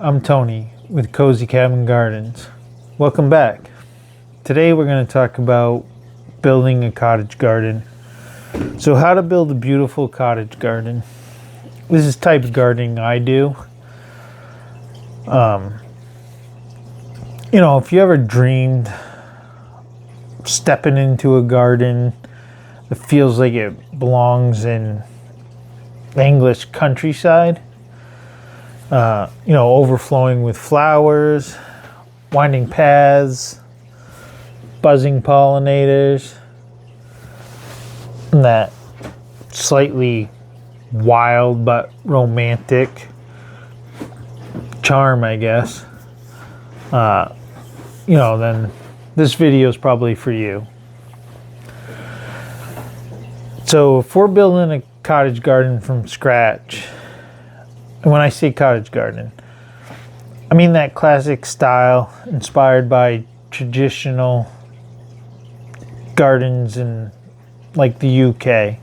I'm Tony with Cozy Cabin Gardens. Welcome back. Today we're going to talk about building a cottage garden. So how to build a beautiful cottage garden. This is type of gardening I do. If you ever dreamed stepping into a garden that feels like it belongs in the English countryside, overflowing with flowers, winding paths, buzzing pollinators, and that slightly wild but romantic charm, I guess, then this video is probably for you. So if we're building a cottage garden from scratch, and when I say cottage garden, I mean that classic style inspired by traditional gardens in like the UK.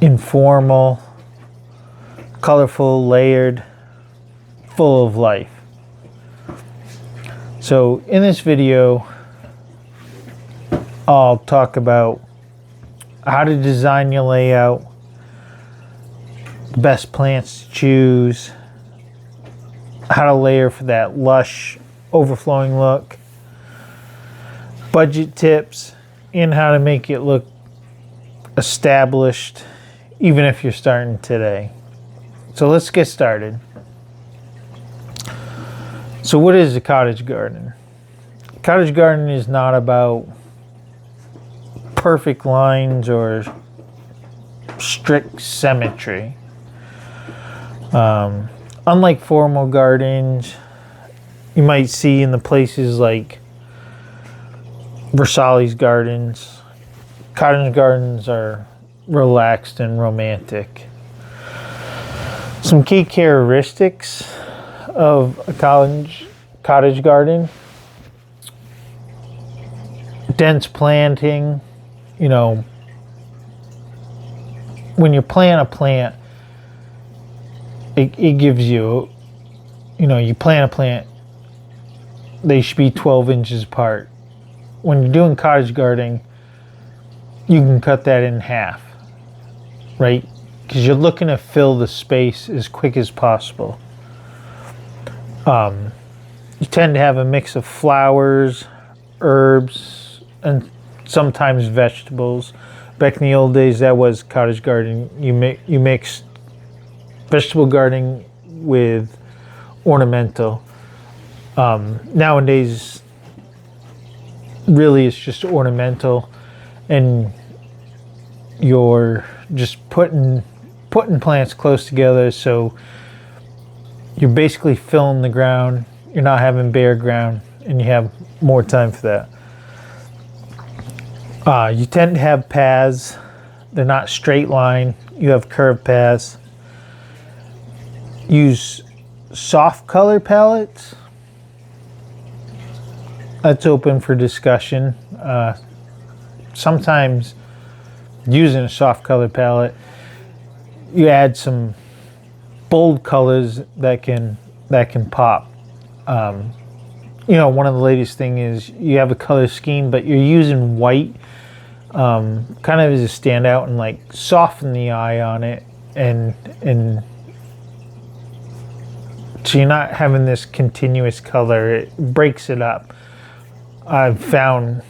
Informal, colorful, layered, full of life. So in this video, I'll talk about how to design your layout, the best plants to choose, how to layer for that lush, overflowing look, budget tips, and how to make it look established even if you're starting today. So let's get started. So what is a cottage garden? A cottage garden is not about perfect lines or strict symmetry. Unlike formal gardens you might see in the places like Versailles gardens, cottage gardens are relaxed and romantic. Some key characteristics of a cottage garden: dense planting. When you plant a plant, it gives you, you plant a plant, they should be 12 inches apart. When you're doing cottage gardening, you can cut that in half, right? Because you're looking to fill the space as quick as possible. You tend to have a mix of flowers, herbs, and sometimes vegetables. Back in the old days, that was cottage gardening. You mixed vegetable gardening with ornamental. Nowadays, really it's just ornamental, and you're just putting plants close together, so you're basically filling the ground. You're not having bare ground, and you have more time for that. You tend to have paths. They're not straight line. You have curved paths. Use soft color palettes. That's open for discussion. Sometimes using a soft color palette, you add some bold colors that can pop. One of the latest thing is you have a color scheme, but you're using white kind of as a standout and like soften the eye on it, and so you're not having this continuous color. It breaks it up. I've found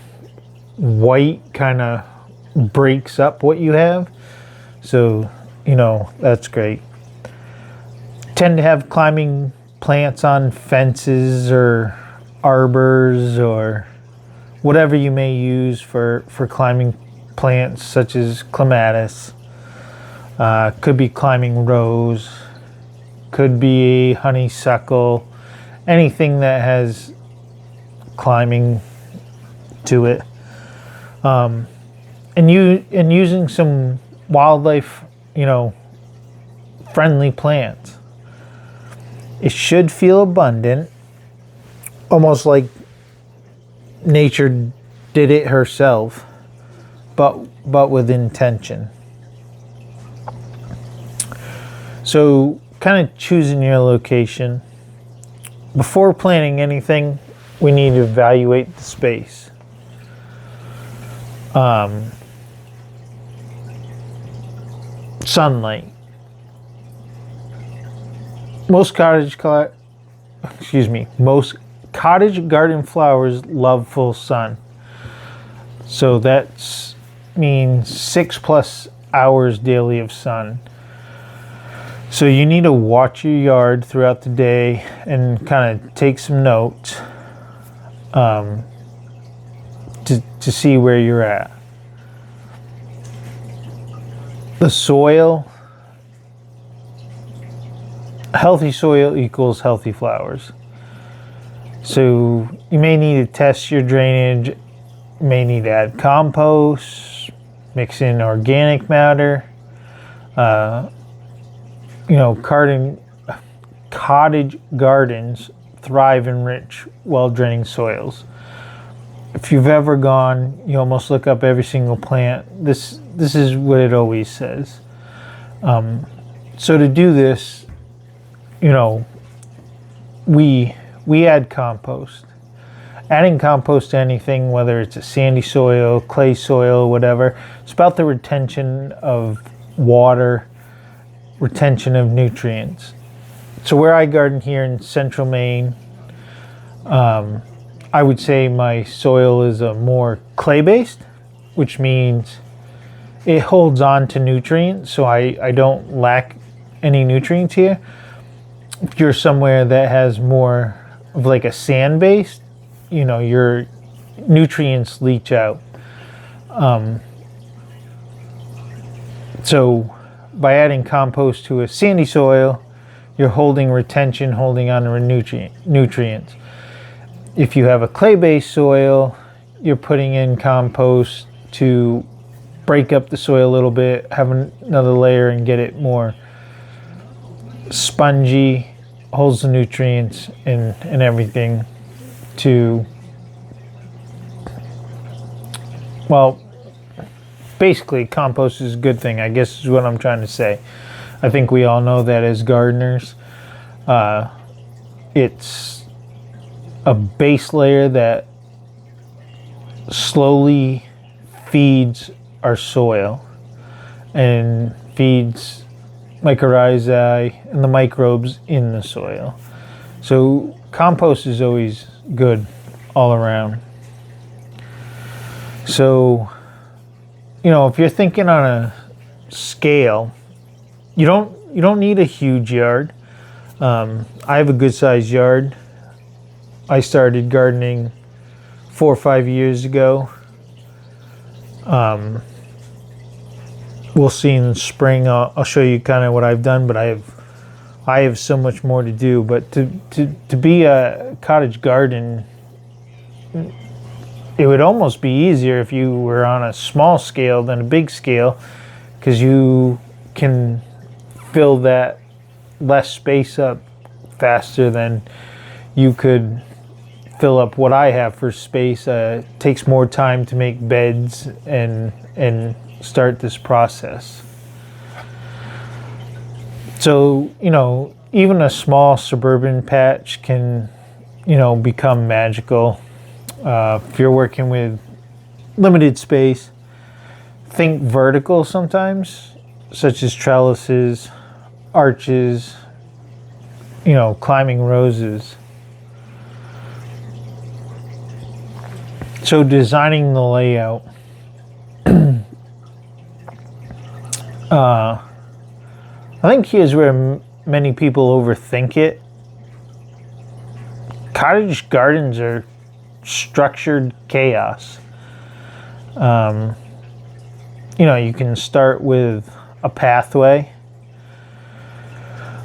white kind of breaks up what you have, so that's great. Tend to have climbing plants on fences or arbors or whatever you may use for climbing plants, such as clematis. Could be climbing rose, could be honeysuckle, anything that has climbing to it. And using some wildlife, friendly plants. It should feel abundant, almost like nature did it herself, but with intention. So kind of choosing your location. Before planting anything, we need to evaluate the space. Sunlight. Most most cottage garden flowers love full sun. So that means 6+ hours daily of sun. So you need to watch your yard throughout the day and kind of take some notes to see where you're at. The soil. Healthy soil equals healthy flowers. So you may need to test your drainage, you may need to add compost, mix in organic matter. Cottage gardens thrive in rich, well-draining soils. If you've ever gone, you almost look up every single plant. This is what it always says. So to do this, we add compost. Adding compost to anything, whether it's a sandy soil, clay soil, whatever, it's about the retention of water, retention of nutrients. So where I garden here in central Maine, I would say my soil is a more clay-based, which means it holds on to nutrients, so I don't lack any nutrients here. If you're somewhere that has more of like a sand-based, your nutrients leach out. So by adding compost to a sandy soil, you're holding on to nutrients. If you have a clay-based soil, you're putting in compost to break up the soil a little bit, have another layer and get it more spongy, holds the nutrients and everything to, basically compost is a good thing, I guess is what I'm trying to say. I think we all know that as gardeners. It's a base layer that slowly feeds our soil and feeds mycorrhizae and the microbes in the soil. So compost is always good all around. So, if you're thinking on a scale, you don't need a huge yard. I have a good sized yard. I started gardening 4 or 5 years ago. We'll see in the spring. I'll show you kind of what I've done, but I have so much more to do. But to be a cottage garden, it would almost be easier if you were on a small scale than a big scale, because you can fill that less space up faster than you could fill up what I have for space. It takes more time to make beds and start this process. So, even a small suburban patch can, become magical. If you're working with limited space, think vertical sometimes, such as trellises, arches, climbing roses. So designing the layout. I think here's where many people overthink it. Cottage gardens are structured chaos. You can start with a pathway,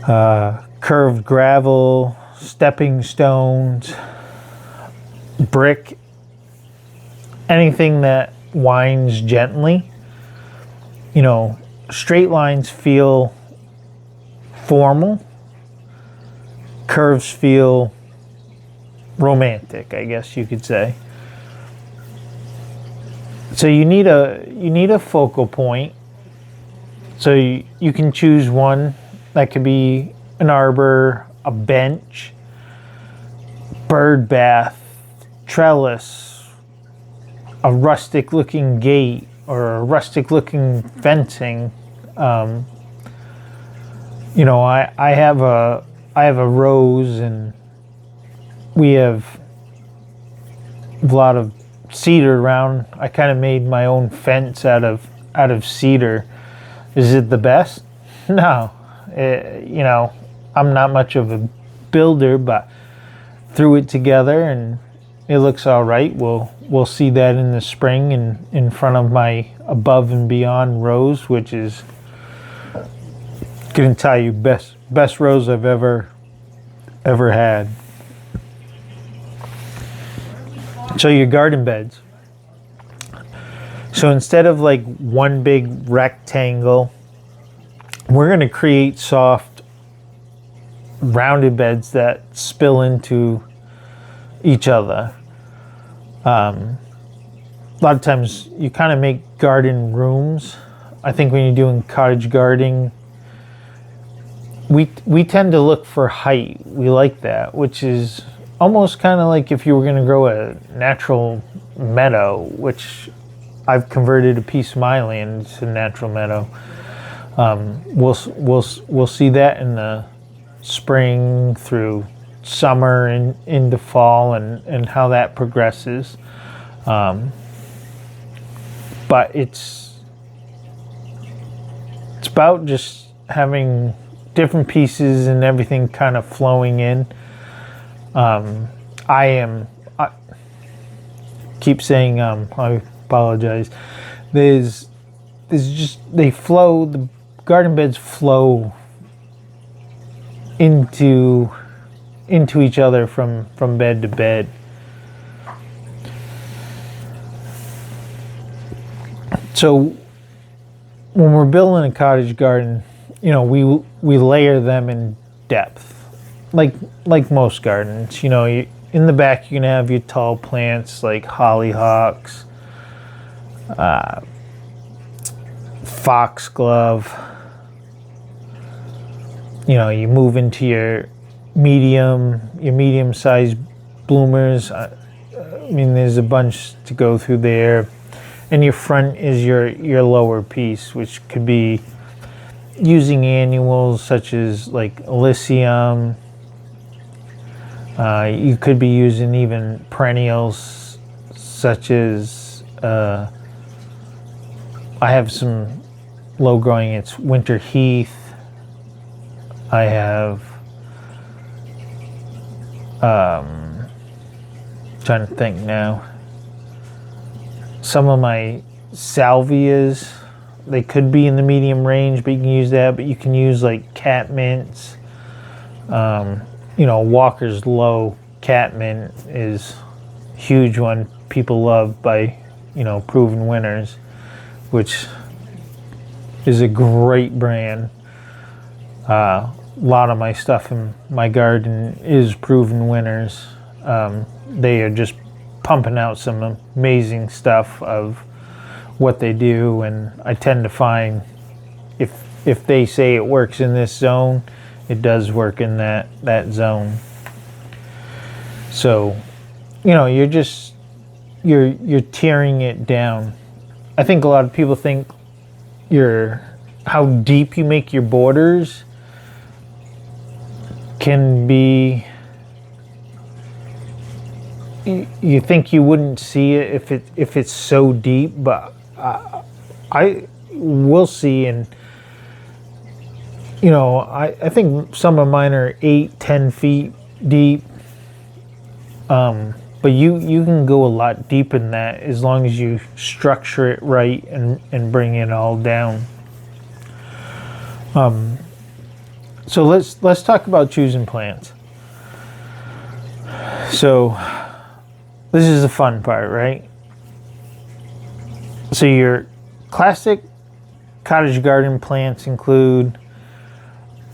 curved gravel, stepping stones, brick, anything that winds gently. Straight lines feel formal, curves feel romantic, I guess you could say. So you need a focal point. So you can choose one That could be an arbor, a bench, bird bath, trellis, a rustic looking gate, or a rustic looking fencing. You know, I have a rose, and we have a lot of cedar around. I kind of made my own fence out of cedar. Is it the best? No. You know, I'm not much of a builder, but threw it together and it looks all right. We'll see that in the spring in front of my above and beyond rose, which is gonna tell you best rose I've ever had. So your garden beds. So instead of like one big rectangle, we're going to create soft rounded beds that spill into each other. A lot of times you kind of make garden rooms. I think when you're doing cottage gardening, we tend to look for height. We like that, which is almost kind of like if you were going to grow a natural meadow, which I've converted a piece of my land into a natural meadow. We'll see that in the spring through summer and into fall and how that progresses. But it's about just having different pieces and everything kind of flowing in. I keep saying I apologize. There's just the garden beds flow into each other from bed to bed. So when we're building a cottage garden, you know, we layer them in depth, like most gardens. You know, in the back you can have your tall plants like hollyhocks, foxglove. You know, you move into your medium-sized bloomers. I mean, there's a bunch to go through there. And your front is your lower piece, which could be using annuals such as like Elysium. You could be using even perennials such as I have some low growing. It's winter heath. I have trying to think now. Some of my salvias, they could be in the medium range, but you can use that. But you can use like catmints. You know, Walker's Low catmint is a huge one people love by, you know, proven winners, which is a great brand. A lot of my stuff in my garden is proven winners. They are just pumping out some amazing stuff of what they do, and I tend to find if they say it works in this zone, it does work in that zone. So, you know, you're tearing it down. I think a lot of people think how deep you make your borders can be. You think you wouldn't see it if it's so deep, but I will see. And you know, I think some of mine are 8-10 feet deep, but you can go a lot deeper than that as long as you structure it right and bring it all down. So let's talk about choosing plants. So this is the fun part, right? So your classic cottage garden plants include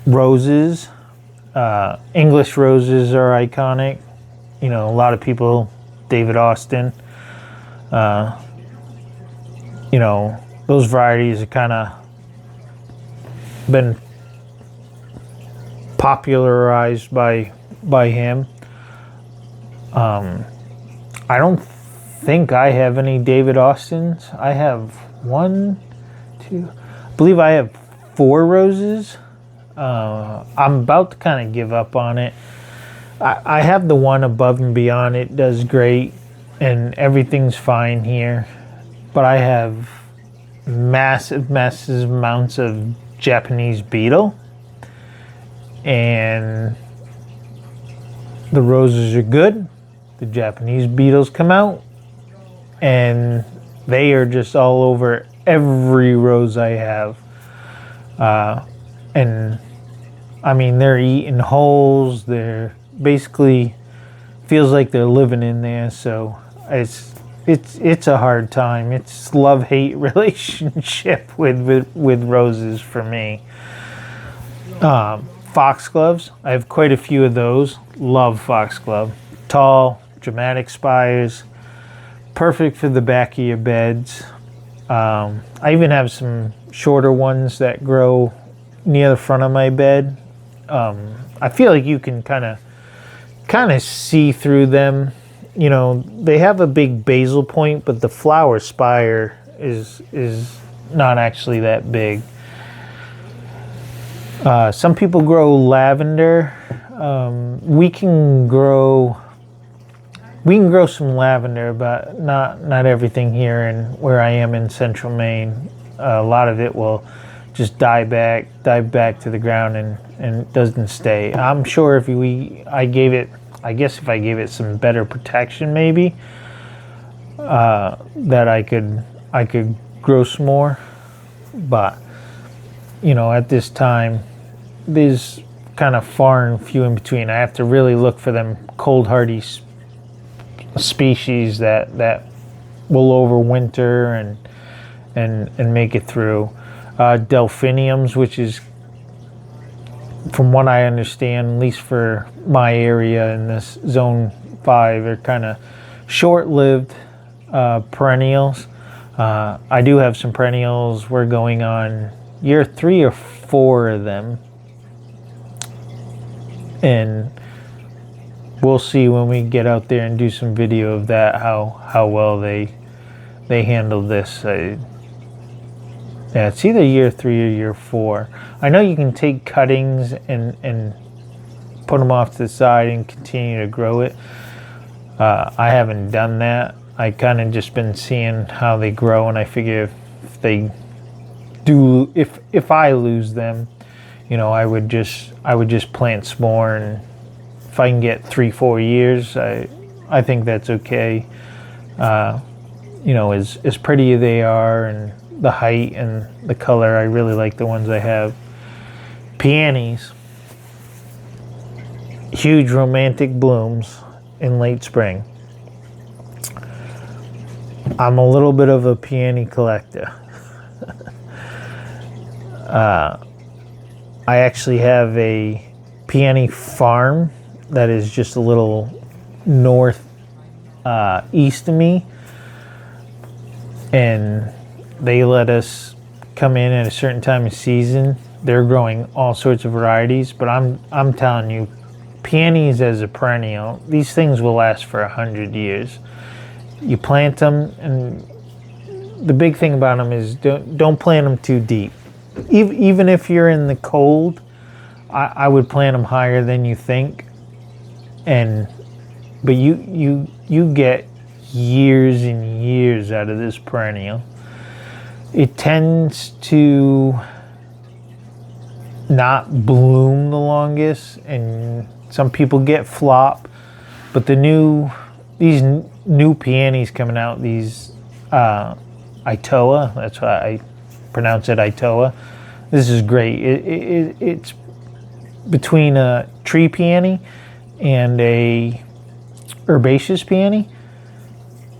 roses. English roses are iconic. You know, a lot of people, David Austin. You know, those varieties have kind of been popularized by him. I don't think I have any David Austins. I have one, two, I believe I have 4 roses. I'm about to kind of give up on it. I have the one Above and Beyond. It does great and everything's fine here. But I have massive amounts of Japanese beetle. And the roses are good. The Japanese beetles come out. And they are just all over every rose I have. And I mean, they're eating holes. They're basically, feels like they're living in there. So it's a hard time. It's love-hate relationship with roses for me. Foxgloves, I have quite a few of those. Love foxglove. Tall, dramatic spires, perfect for the back of your beds. I even have some shorter ones that grow near the front of my bed. I feel like you can kind of see through them. You know, they have a big basal point, but the flower spire is not actually that big. Some people grow lavender. We can grow some lavender, but not everything here and where I am in central Maine. A lot of it will just dive back to the ground and doesn't stay. I'm sure if I gave it some better protection, maybe that I could grow some more. But you know, at this time, there's kind of far and few in between. I have to really look for them cold hardy species that will overwinter and make it through. Delphiniums, which is, from what I understand, at least for my area in this zone 5, are kind of short-lived perennials. I do have some perennials. We're going on year 3 or 4 of them. And we'll see when we get out there and do some video of that, how well they handle this. Yeah, it's either year 3 or year 4. I know you can take cuttings and put them off to the side and continue to grow it. I haven't done that. I kind of just been seeing how they grow, and I figure if I lose them, you know, I would just plant some more, and if I can get 3-4 years, I think that's okay. You know, as pretty as they are, and the height and the color, I really like the ones I have. Peonies, huge romantic blooms in late spring. I'm a little bit of a peony collector. I actually have a peony farm that is just a little north east of me, and they let us come in at a certain time of season. They're growing all sorts of varieties, but I'm telling you, peonies as a perennial, these things will last for 100 years. You plant them, and the big thing about them is don't plant them too deep. Even if you're in the cold, I would plant them higher than you think, but you get years and years out of this perennial. It tends to not bloom the longest, and some people get flop, but these new peonies coming out, these Itoa, that's why I pronounce it Itoa. This is great. It's between a tree peony and a herbaceous peony.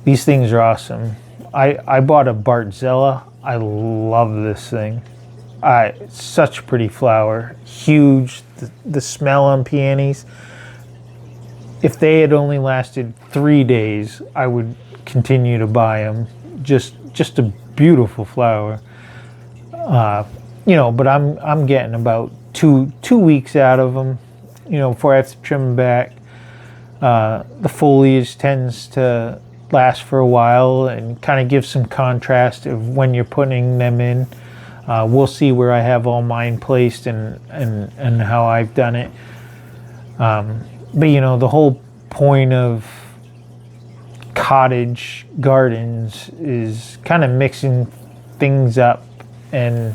These things are awesome. I bought a Bartzella. I love this thing. Such a pretty flower, huge. The smell on peonies. If they had only lasted 3 days, I would continue to buy them. Just a beautiful flower. You know, but I'm getting about two weeks out of them, before I have to trim them back. The foliage tends to last for a while and kind of give some contrast of when you're putting them in. We'll see where I have all mine placed and how I've done it. But the whole point of cottage gardens is kind of mixing things up and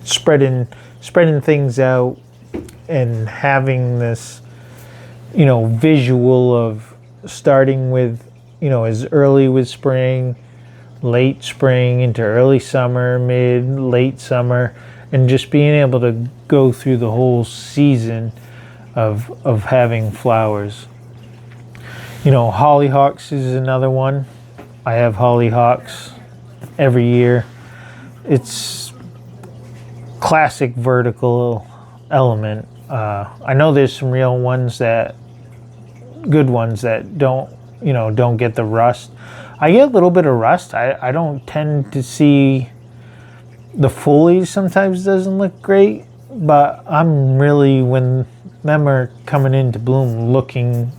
spreading things out and having this visual of starting with as early with spring, late spring into early summer, late summer, and just being able to go through the whole season of having flowers. Hollyhocks is another one. I have hollyhocks every year. It's classic vertical element. I know there's some real ones good ones that don't get the rust. I get a little bit of rust. I don't tend to see the foliage sometimes doesn't look great, but I'm really, when them are coming into bloom, looking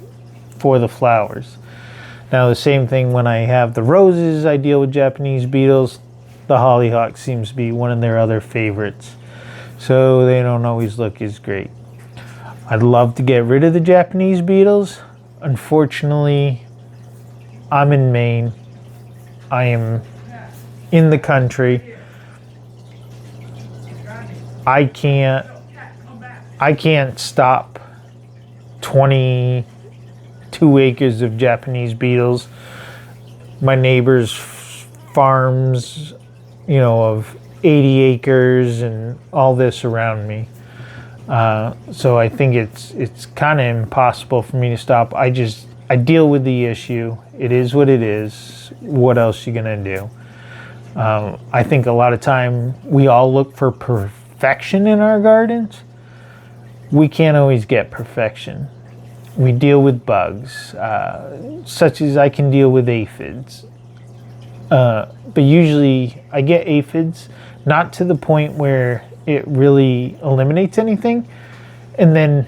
for the flowers. Now the same thing when I have the roses, I deal with Japanese beetles. The hollyhock seems to be one of their other favorites, so they don't always look as great. I'd love to get rid of the Japanese beetles. Unfortunately, I'm in Maine. I am in the country. I can't stop 22 acres of Japanese beetles. My neighbor's farms, of 80 acres and all this around me. So I think it's kind of impossible for me to stop. I deal with the issue. It is what it is. What else are you gonna do? I think a lot of time we all look for perfection in our gardens. We can't always get perfection. We deal with bugs, such as I can deal with aphids. But usually I get aphids, not to the point where it really eliminates anything. And then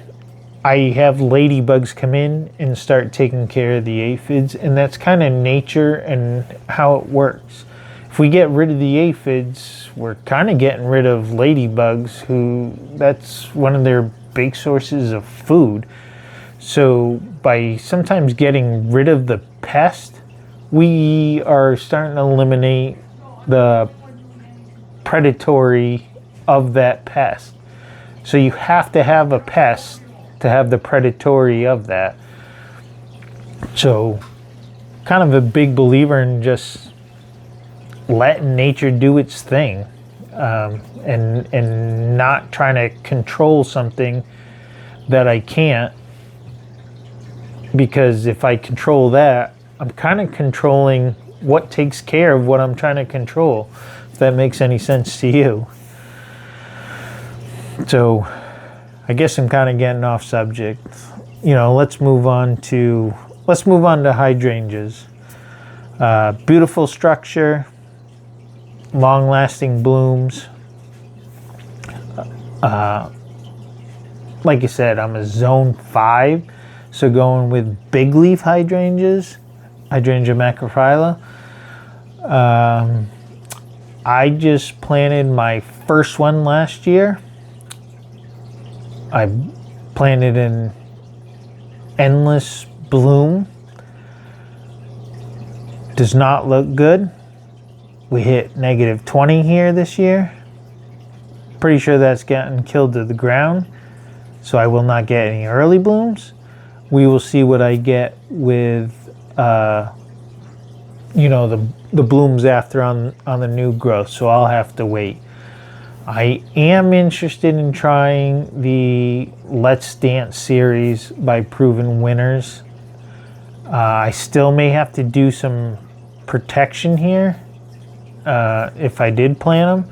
I have ladybugs come in and start taking care of the aphids. And that's kind of nature and how it works. If we get rid of the aphids, we're kind of getting rid of ladybugs, that's one of their big sources of food. So by sometimes getting rid of the pest, we are starting to eliminate the predatory of that pest. So you have to have a pest to have the predatory of that. So kind of a big believer in just letting nature do its thing, and not trying to control something that I can't, because if I control that, I'm kind of controlling what takes care of what I'm trying to control, if that makes any sense to you. So I guess I'm kind of getting off subject. Let's move on to hydrangeas. Beautiful structure, long-lasting blooms. Like I said, I'm a zone 5, so going with big leaf hydrangeas, Hydrangea macrophylla. I just planted my first one last year. I planted in Endless Bloom. Does not look good. We hit -20 here this year. Pretty sure that's getting killed to the ground, so I will not get any early blooms. We will see what I get with the blooms after on the new growth, so I'll have to wait. I am interested in trying the Let's Dance series by Proven Winners. I still may have to do some protection here if I did plant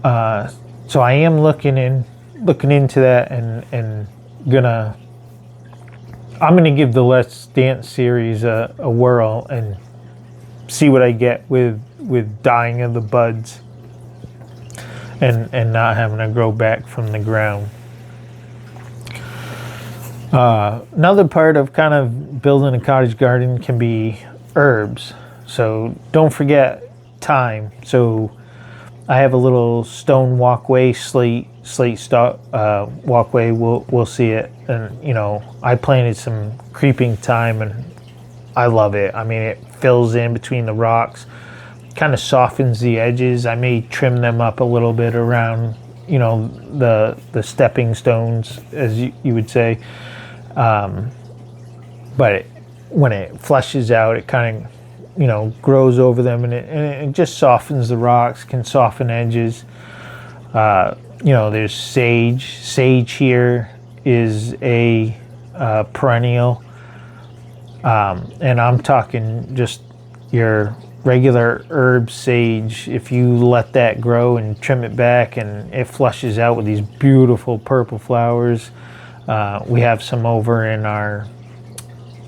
them. So I am looking into that and I'm gonna give the Let's Dance series a whirl and see what I get with dying of the buds and not having to grow back from the ground. Another part of kind of building a cottage garden can be herbs. So don't forget thyme. So I have a little stone walkway, slate walkway. We'll see it, and you know, I planted some creeping thyme, and I love it. I mean, it fills in between the rocks, kind of softens the edges. I may trim them up a little bit around, you know, the stepping stones, as you would say. But when it flushes out, it kind of, you know, grows over them, and it just softens the rocks, can soften edges. You know, there's sage. Sage here is a perennial, and I'm talking just your regular herb sage. If you let that grow and trim it back, and it flushes out with these beautiful purple flowers. We have some over in our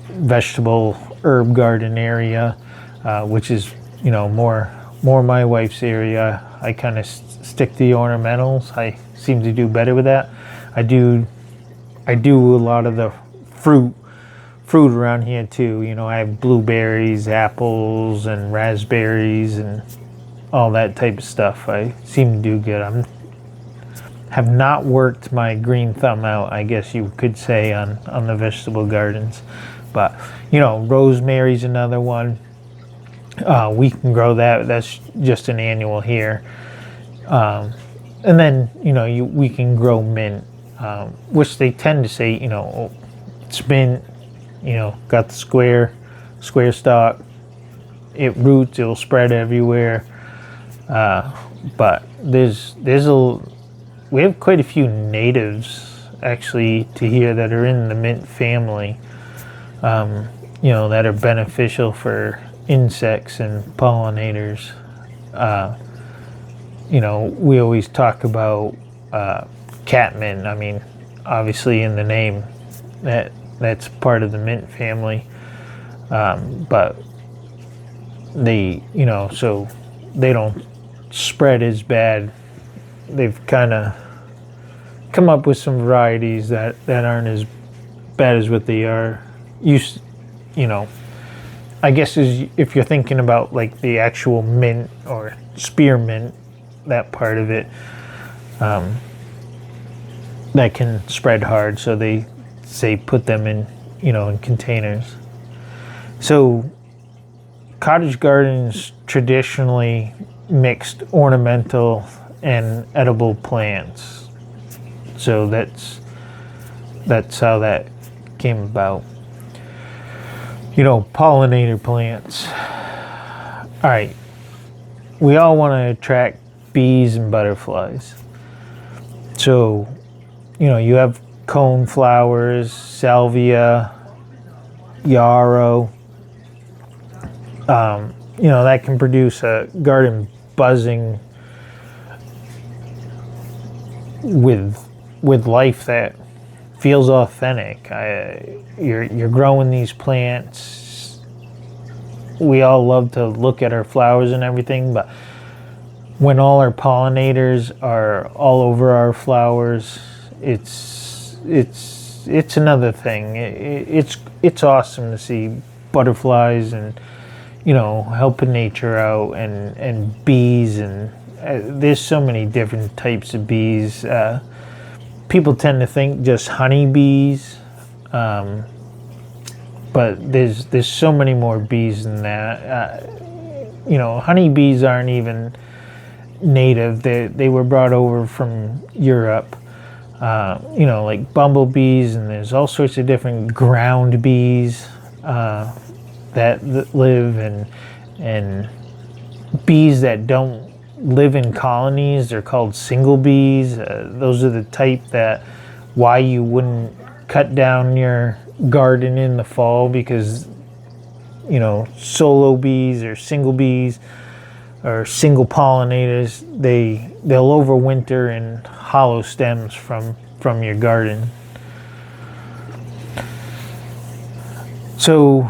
vegetable herb garden area, which is, you know, more my wife's area. I kind of stick to the ornamentals. I seem to do better with that. I do a lot of the fruit around here too. You know, I have blueberries, apples, and raspberries, and all that type of stuff. I seem to do good. Have not worked my green thumb out, I guess you could say, on the vegetable gardens. But, you know, rosemary's another one. We can grow that. That's just an annual here. And then, you know, we can grow mint, which they tend to say, you know, it's mint, you know, got the square stalk. It roots, it'll spread everywhere. But we have quite a few natives actually to here that are in the mint family, you know, that are beneficial for insects and pollinators. You know, we always talk about catmint. I mean, obviously in the name, that's part of the mint family, but they, you know, so they don't spread as bad. They've kind of come up with some varieties that aren't as bad as what they are used. You know, I guess if you're thinking about like the actual mint or spearmint, that part of it, that can spread hard. So they say put them in, you know, in containers. So cottage gardens traditionally mixed ornamental and edible plants. So that's how that came about. You know, pollinator plants. All right, we all want to attract bees and butterflies. So, you know, you have cone flowers, salvia, yarrow. You know, that can produce a garden buzzing with life that feels authentic. You're growing these plants. We all love to look at our flowers and everything, but when all our pollinators are all over our flowers, it's another thing. It's awesome to see butterflies and, you know, helping nature out, and bees, and there's so many different types of bees. People tend to think just honeybees, but there's so many more bees than that. You know, honeybees aren't even native. They were brought over from Europe. You know, like bumblebees, and there's all sorts of different ground bees that live, and bees that don't live in colonies. They're called single bees. Those are the type that why you wouldn't cut down your garden in the fall, because, you know, solo bees or single pollinators, they'll overwinter in hollow stems from your garden. So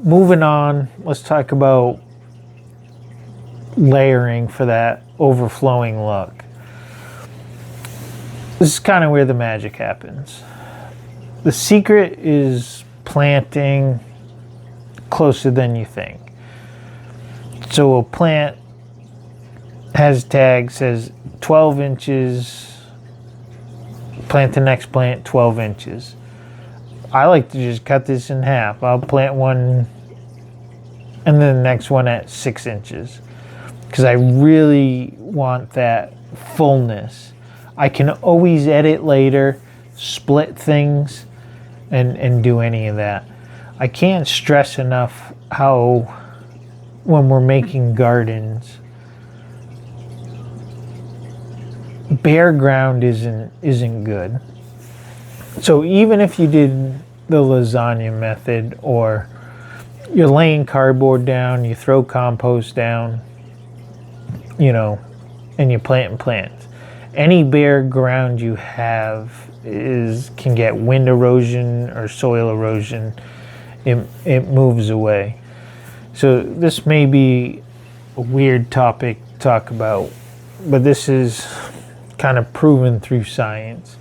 moving on, let's talk about layering for that overflowing look. This is kind of where the magic happens. The secret is planting closer than you think. So a plant has a tag, says 12 inches, plant the next plant 12 inches. I like to just cut this in half. I'll plant one and then the next one at 6 inches because I really want that fullness. I can always edit later, split things, and do any of that. I can't stress enough how when we're making gardens, bare ground isn't good. So even if you did the lasagna method, or you're laying cardboard down, you throw compost down, and you plant plants, any bare ground you have can get wind erosion or soil erosion. It moves away. So this may be a weird topic to talk about, but this is kind of proven through science.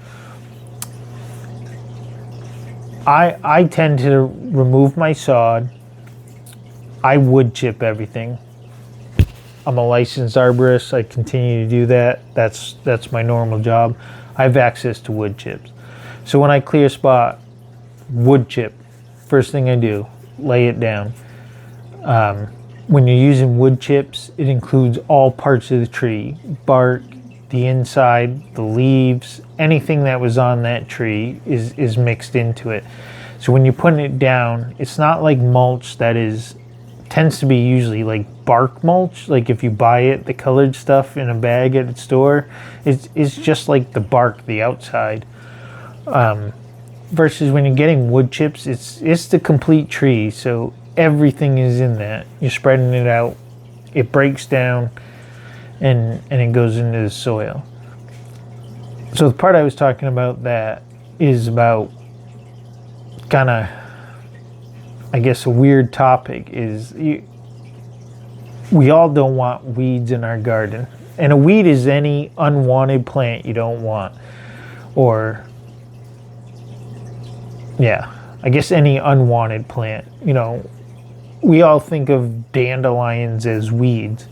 I tend to remove my sod. I wood chip everything. I'm a licensed arborist. I continue to do that. That's my normal job. I have access to wood chips. So when I clear a spot, wood chip. First thing I do, lay it down. When you're using wood chips, it includes all parts of the tree. Bark, the inside, the leaves, anything that was on that tree is mixed into it. So when you're putting it down, it's not like mulch that tends to be usually like bark mulch. Like if you buy it, the colored stuff in a bag at the store, it's just like the bark, the outside. Versus when you're getting wood chips, it's the complete tree. So everything is in that. You're spreading it out. It breaks down and it goes into the soil. So the part I was talking about that is about kind of, I guess, a weird topic is we all don't want weeds in our garden. And a weed is any unwanted plant you don't want. Or, yeah, I guess any unwanted plant. We all think of dandelions as weeds.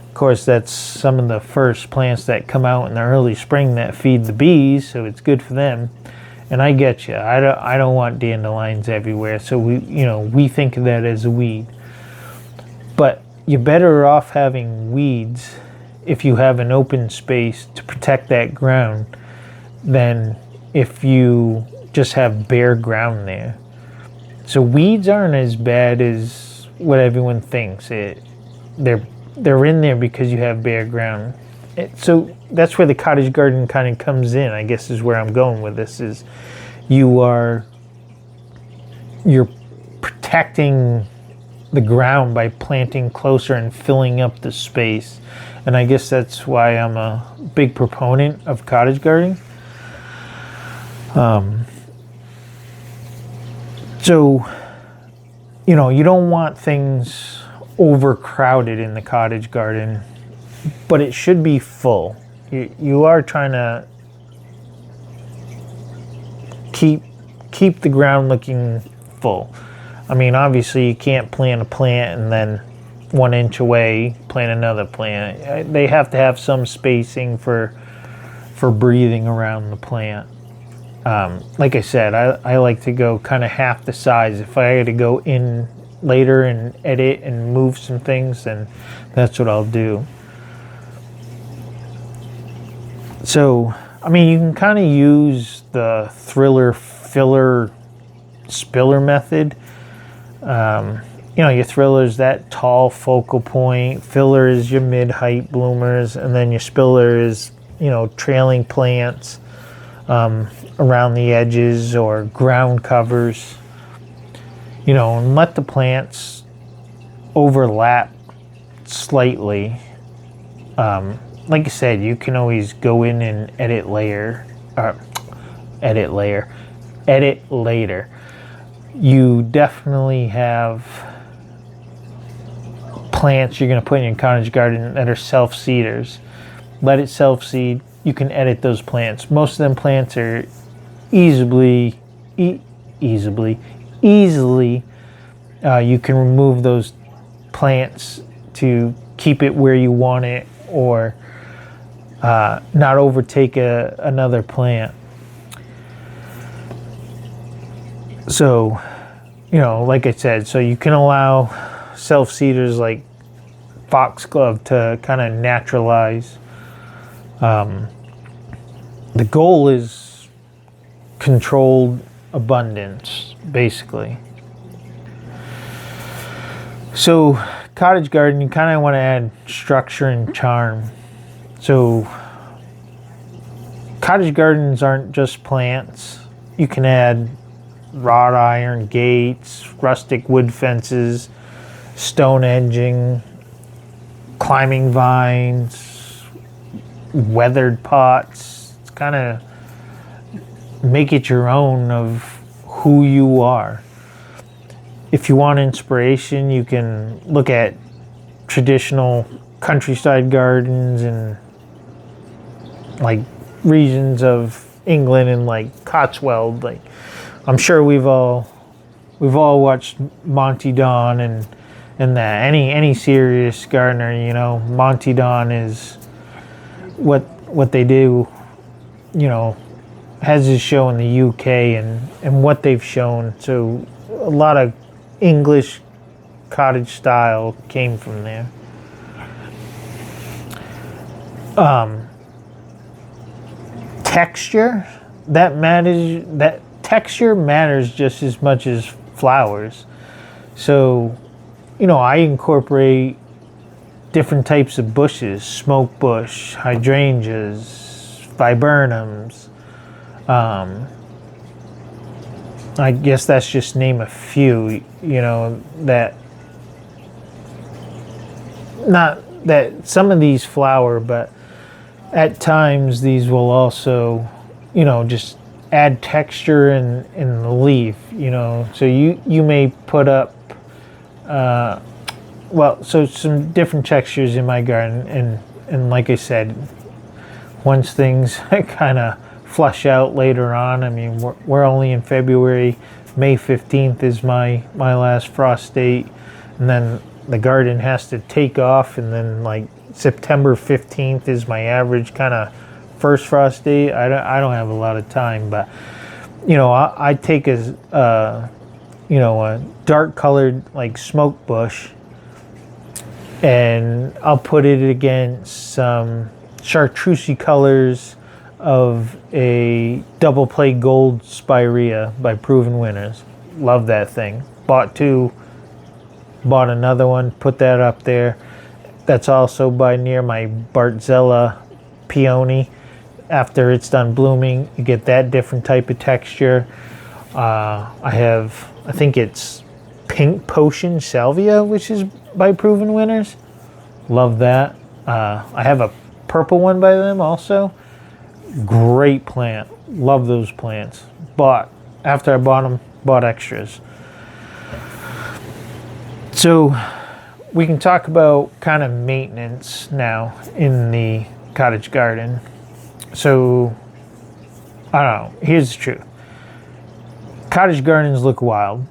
Of course, that's some of the first plants that come out in the early spring that feed the bees, so it's good for them. And I get you. I don't want dandelions everywhere, so we think of that as a weed. But you're better off having weeds if you have an open space to protect that ground than if you just have bare ground there. So weeds aren't as bad as what everyone thinks. They're in there because you have bare ground. So that's where the cottage garden kind of comes in, I guess, is where I'm going with this, is you're protecting the ground by planting closer and filling up the space. And I guess that's why I'm a big proponent of cottage gardening. So, you don't want things overcrowded in the cottage garden, but it should be full. You are trying to keep the ground looking full. I mean, obviously you can't plant a plant and then 1 inch away plant another plant. They have to have some spacing for breathing around the plant. Like I said, I like to go kind of half the size. If I had to go in later and edit and move some things, then that's what I'll do. So, I mean, you can kind of use the thriller, filler, spiller method. Your thriller is that tall focal point, filler is your mid-height bloomers, and then your spiller is, trailing plants around the edges or ground covers. And let the plants overlap slightly. Like I said, you can always go in and edit later. You definitely have plants you're going to put in your cottage garden that are self-seeders. let it self-seed. You can edit those plants. Most of them plants are easily, you can remove those plants to keep it where you want it, or not overtake another plant. So, like I said, so you can allow self-seeders like foxglove to kind of naturalize. The goal is controlled abundance, basically. So, cottage garden, you kind of want to add structure and charm. So, cottage gardens aren't just plants. You can add wrought iron gates, rustic wood fences, stone edging, climbing vines, weathered pots. It's kind of make it your own of who you are. If you want inspiration, you can look at traditional countryside gardens and like regions of England and like Cotswold. Like, I'm sure we've all watched Monty Don and that any serious gardener, Monty Don is what they do, has his show in the UK and what they've shown. So a lot of English cottage style came from there. Texture, that texture matters just as much as flowers. So, I incorporate different types of bushes: smoke bush, hydrangeas, viburnums. I guess that's just name a few, that not that some of these flower, but at times these will also, just add texture in the leaf, So you may put up, so some different textures in my garden, and like I said, once things kind of flush out later on. I mean, we're only in February. May 15th is my last frost date, and then the garden has to take off, and then like September 15th is my average kind of first frost date. I don't have a lot of time, but I take a dark colored like smoke bush, and I'll put it against some chartreuse colors of a double play gold spirea by Proven Winners. Love that thing. Bought two, bought another one, put that up there. That's also by near my Bartzella peony. After it's done blooming, you get that different type of texture. I think it's Pink Potion Salvia, which is by Proven Winners. Love that. I have a purple one by them also. Great plant. Love those plants. After I bought them, bought extras. So we can talk about kind of maintenance now in the cottage garden. So, I don't know. Here's the truth. Cottage gardens look wild,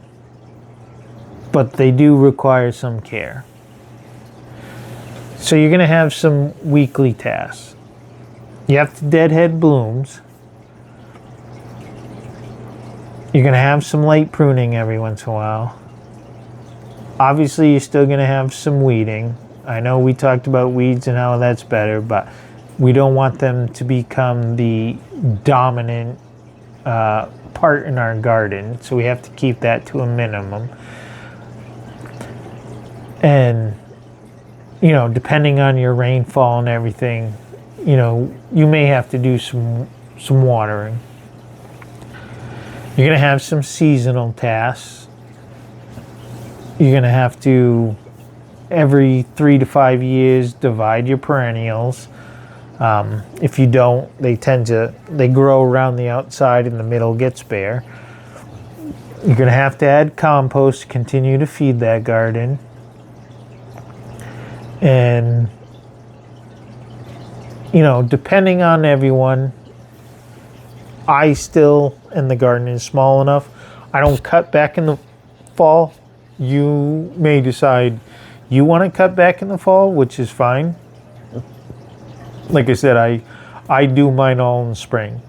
but they do require some care. So you're going to have some weekly tasks. You have to deadhead blooms. You're going to have some light pruning every once in a while. Obviously, you're still going to have some weeding. I know we talked about weeds and how that's better, but we don't want them to become the dominant part in our garden. So we have to keep that to a minimum. And, depending on your rainfall and everything, you may have to do some watering. You're going to have some seasonal tasks. You're going to have to, every 3 to 5 years, divide your perennials. If you don't, they grow around the outside and the middle gets bare. You're going to have to add compost to continue to feed that garden. depending on everyone, and the garden is small enough. I don't cut back in the fall. You may decide you want to cut back in the fall, which is fine. Like I said, I do mine all in spring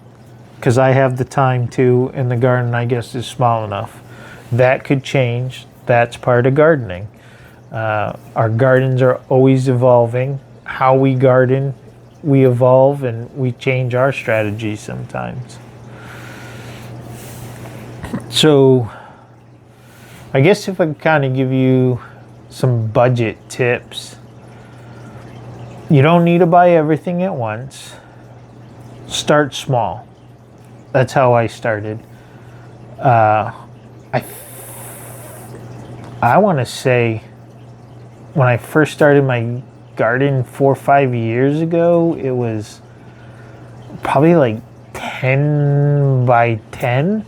because I have the time to, and the garden, I guess, is small enough. That could change. That's part of gardening. Our gardens are always evolving. How we garden, we evolve, and we change our strategies sometimes. So I guess if I could kind of give you some budget tips, you don't need to buy everything at once. Start small. That's how I started. I want to say when I first started my garden 4 or 5 years ago, it was probably like 10 by 10.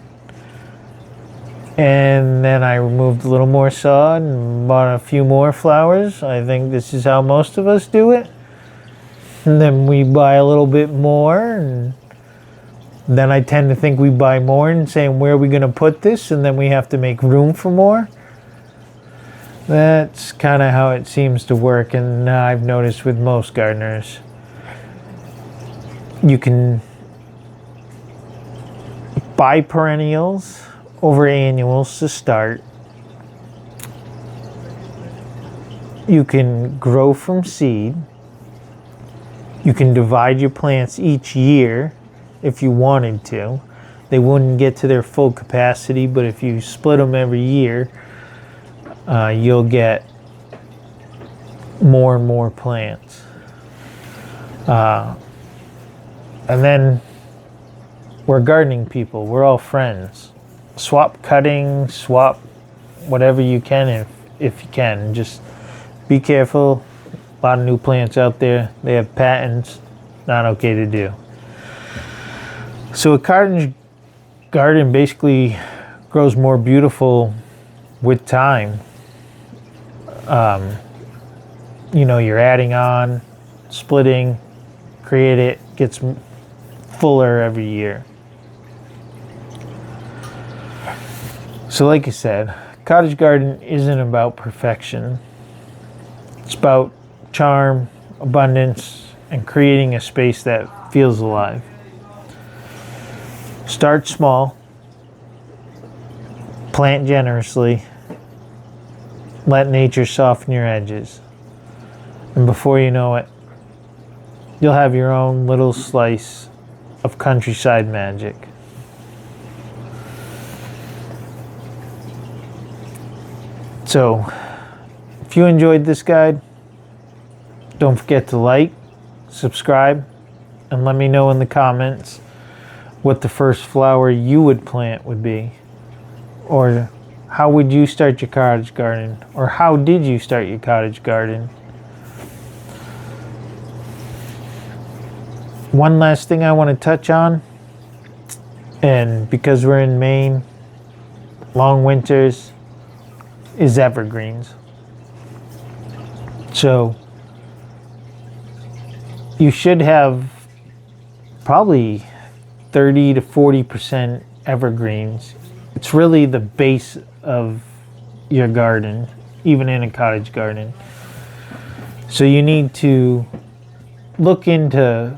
And then I removed a little more sod and bought a few more flowers. I think this is how most of us do it. And then we buy a little bit more, and then I tend to think we buy more and saying, where are we going to put this? And then we have to make room for more. That's kind of how it seems to work, and I've noticed with most gardeners. You can buy perennials over annuals to start. You can grow from seed. You can divide your plants each year if you wanted to. They wouldn't get to their full capacity, but if you split them every year, you'll get more and more plants. And then we're gardening people. We're all friends. Swap cutting, swap whatever you can if you can. Just be careful. A lot of new plants out there, they have patents. Not okay to do. So a cottage garden basically grows more beautiful with time. You're adding on, splitting, create it, gets fuller every year. So like I said, cottage garden isn't about perfection. It's about charm, abundance, and creating a space that feels alive. Start small, plant generously, let nature soften your edges. And before you know it, you'll have your own little slice of countryside magic. So, if you enjoyed this guide, don't forget to like, subscribe, and let me know in the comments what the first flower you would plant would be. Or how would you start your cottage garden? Or how did you start your cottage garden? One last thing I want to touch on, and because we're in Maine, long winters, is evergreens. So you should have probably 30 to 40% evergreens. It's really the base of your garden, even in a cottage garden. So you need to look into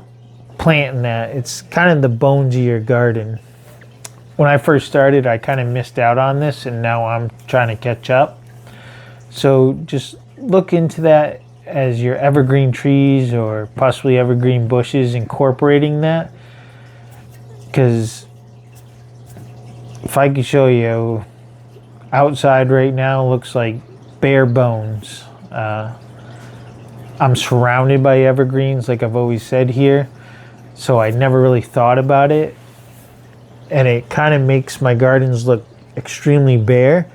planting that. It's kind of the bones of your garden. When I first started, I kind of missed out on this, and now I'm trying to catch up. So just look into that as your evergreen trees or possibly evergreen bushes, incorporating that. Because if I could show you, outside right now looks like bare bones. I'm surrounded by evergreens, like I've always said here, so I never really thought about it. And it kind of makes my gardens look extremely bare.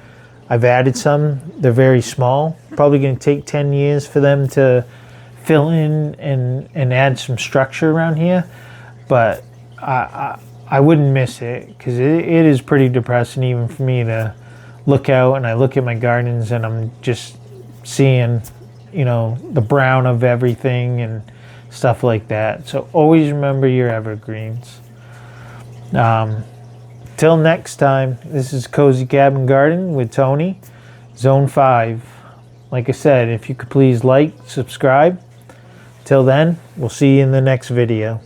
I've added some. They're very small. Probably going to take 10 years for them to fill in and add some structure around here. But I wouldn't miss it, because it is pretty depressing even for me to look out and I look at my gardens and I'm just seeing, the brown of everything and stuff like that. So always remember your evergreens. Till next time, this is Cozy Cabin Garden with Tony, Zone 5. Like I said, if you could please like, subscribe. Till then, we'll see you in the next video.